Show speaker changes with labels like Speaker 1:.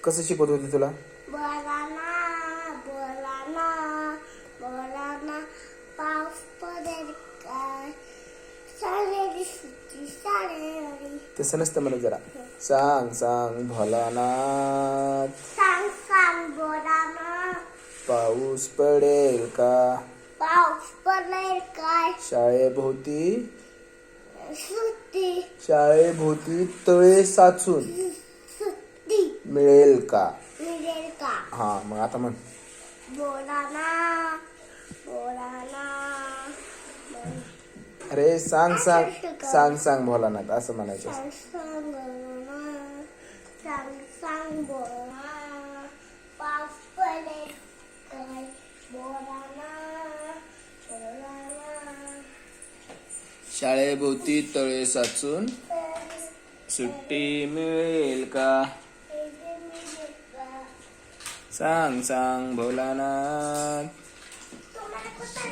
Speaker 1: कसं शिकवत होती तुला?
Speaker 2: बोला ना बोला ना बोला ना पाऊस पडेल काय साडेली सुट्टी साडेली.
Speaker 1: तसं नसतं म्हणत जरा. सांग सांग भोलानाथ
Speaker 2: सांग सांग बोला ना
Speaker 1: पाऊस पडेल का?
Speaker 2: पाऊस पडेल काय
Speaker 1: शाळेभोवती
Speaker 2: सुट्टी
Speaker 1: शाळेभोवती तळे साचून
Speaker 2: सुट्टी
Speaker 1: मिळेल का?
Speaker 2: मिळेल का?
Speaker 1: हा मग आता म्हण.
Speaker 2: बोला ना बोला ना.
Speaker 1: अरे सांग सांग सांग सांग भोलानाथ असं म्हणायचं.
Speaker 2: सांग सांग बोला ना सांग सांग बोला ना पाऊस पडेल काय बोला ना बोला ना.
Speaker 1: शाळेभोवती तळे साचून सुट्टी मिळेल का? सांग सांग भोलानाथ.
Speaker 2: तुम्हाला कुठं